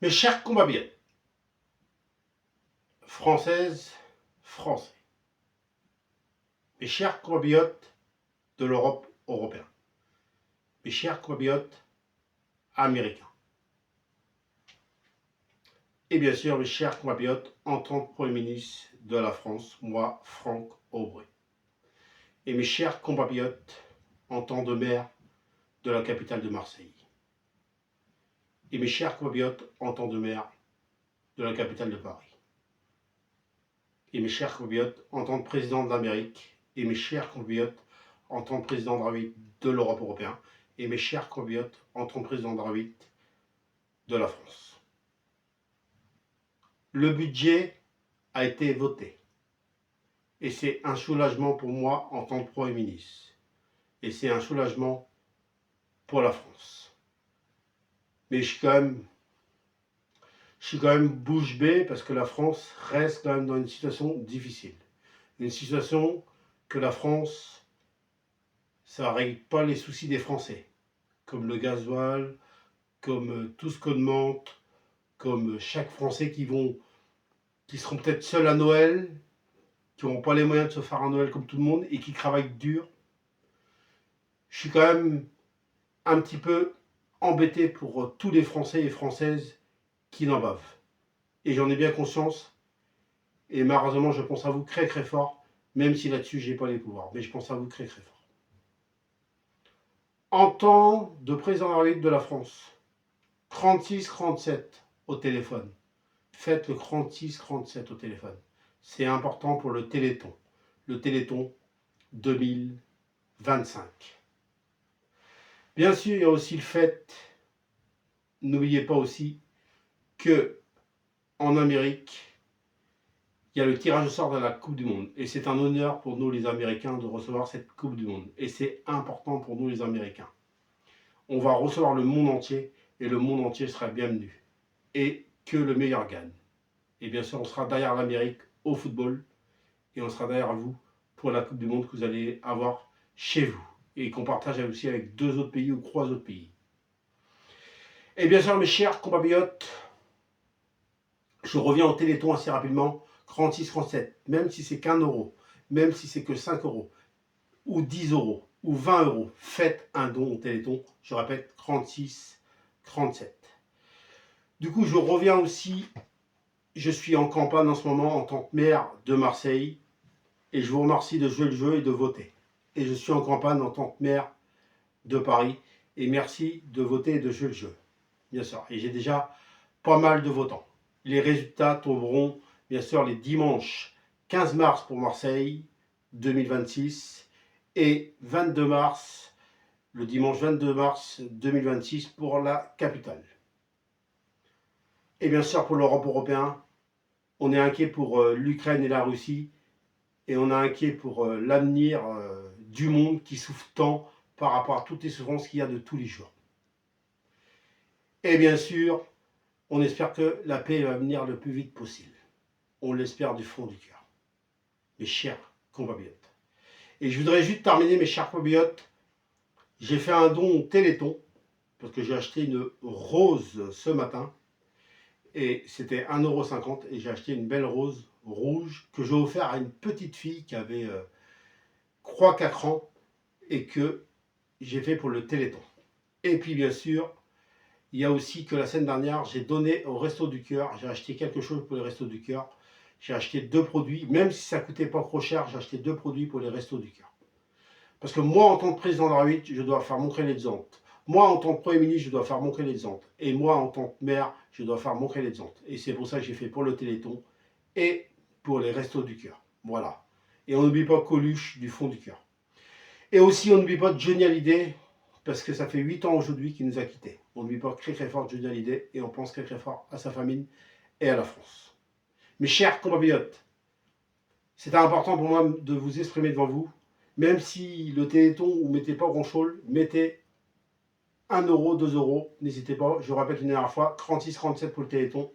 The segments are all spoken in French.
Mes chers compatriotes, françaises, français, mes chers compatriotes de l'Europe européenne, mes chers compatriotes américains, et bien sûr mes chers compatriotes en tant que Premier ministre de la France, moi, Franck Aubry, et mes chers compatriotes en tant que maire de la capitale de Marseille, et mes chers compatriotes en tant que maire de la capitale de Paris, et mes chers compatriotes en tant que président de l'Amérique, et mes chers compatriotes en tant que président de l'Europe européenne, et mes chers compatriotes en tant que président de la France. Le budget a été voté, et c'est un soulagement pour moi en tant que Premier ministre, et c'est un soulagement pour la France. Mais je suis quand même bouche bée parce que la France reste quand même dans une situation difficile. Une situation que la France, ça ne règle pas les soucis des Français, comme le gasoil, comme tout ce qu'on demande, comme chaque Français qui seront peut-être seuls à Noël, qui n'auront pas les moyens de se faire un Noël comme tout le monde et qui travaillent dur. Je suis quand même un petit peu embêté pour tous les Français et Françaises qui n'en bavent. Et j'en ai bien conscience. Et malheureusement, je pense à vous très très fort, même si là-dessus, je n'ai pas les pouvoirs. Mais je pense à vous très très fort. En tant de président de la République de la France, 36-37 au téléphone. Faites le 36-37 au téléphone. C'est important pour le Téléthon. Le Téléthon 2025. Bien sûr, il y a aussi le fait, n'oubliez pas aussi, que en Amérique, il y a le tirage au sort de la Coupe du Monde. Et c'est un honneur pour nous les Américains de recevoir cette Coupe du Monde. Et c'est important pour nous les Américains. On va recevoir le monde entier et le monde entier sera bienvenu. Et que le meilleur gagne. Et bien sûr, on sera derrière l'Amérique au football et on sera derrière vous pour la Coupe du Monde que vous allez avoir chez vous et qu'on partage aussi avec 2 autres pays ou 3 autres pays. Et bien sûr, mes chers compatriotes, je reviens au Téléthon assez rapidement, 36-37, même si c'est qu'1 euro, même si c'est que 5 euros, ou 10 euros, ou 20 euros, faites un don au Téléthon, je répète, 36-37. Du coup, je reviens aussi, je suis en campagne en ce moment en tant que maire de Marseille, et je vous remercie de jouer le jeu et de voter. Et je suis en campagne en tant que maire de Paris, et merci de voter et de jouer le jeu, bien sûr. Et j'ai déjà pas mal de votants. Les résultats tomberont, bien sûr, les dimanches 15 mars pour Marseille 2026 et 22 mars, le dimanche 22 mars 2026 pour la capitale. Et bien sûr, pour l'Europe européenne, on est inquiet pour l'Ukraine et la Russie, et on est inquiet pour l'avenir du monde qui souffre tant par rapport à toutes les souffrances qu'il y a de tous les jours. Et bien sûr, on espère que la paix va venir le plus vite possible. On l'espère du fond du cœur. Mes chers compatriotes. Et je voudrais juste terminer, mes chers compatriotes. J'ai fait un don au Téléthon, parce que j'ai acheté une rose ce matin. Et c'était 1,50 € et j'ai acheté une belle rose rouge que j'ai offert à une petite fille qui avait 3-4 ans et que j'ai fait pour le Téléthon. Et puis bien sûr, il y a aussi que la semaine dernière, j'ai donné au Resto du Cœur, j'ai acheté quelque chose pour les Restos du Cœur. J'ai acheté 2 produits, même si ça ne coûtait pas trop cher, j'ai acheté 2 produits pour les Restos du Cœur. Parce que moi, en tant que président de la République, je dois faire montrer l'exemple. Moi, en tant que Premier ministre, je dois faire montrer l'exemple. Et moi, en tant que maire, je dois faire montrer l'exemple. Et c'est pour ça que j'ai fait pour le Téléthon et pour les Restos du Cœur. Voilà. Et on n'oublie pas Coluche du fond du cœur. Et aussi, on n'oublie pas Johnny Hallyday, parce que ça fait 8 ans aujourd'hui qu'il nous a quittés. On n'oublie pas très très fort Johnny Hallyday et on pense très très fort à sa famille et à la France. Mes chers compatriotes, c'est important pour moi de vous exprimer devant vous, même si le Téléthon, vous ne mettez pas grand-chose, mettez 1 euro, 2 euros, n'hésitez pas, je répète une dernière fois, 36-37 pour le Téléthon,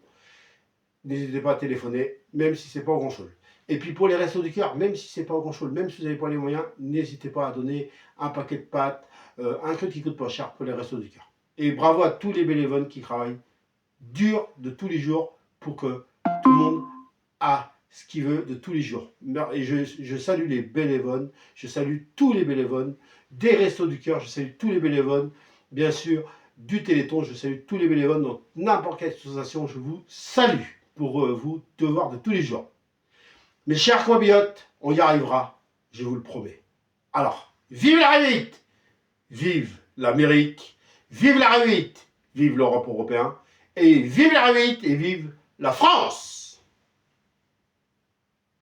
n'hésitez pas à téléphoner, même si ce n'est pas grand-chose. Et puis pour les Restos du Cœur, même si ce n'est pas grand-chose, même si vous n'avez pas les moyens, n'hésitez pas à donner un paquet de pâtes, un truc qui ne coûte pas cher pour les Restos du Cœur. Et bravo à tous les bénévoles qui travaillent dur de tous les jours pour que tout le monde a ce qu'il veut de tous les jours. Et je salue les bénévoles, je salue tous les bénévoles, des Restos du Cœur, je salue tous les bénévoles, bien sûr, du Téléthon, je salue tous les bénévoles dans n'importe quelle association, je vous salue pour vos devoirs de tous les jours. Mes chers combiotes, on y arrivera, je vous le promets. Alors, vive la réussite, vive l'Amérique, vive la réussite, vive l'Europe européenne, et vive la réussite et vive la France!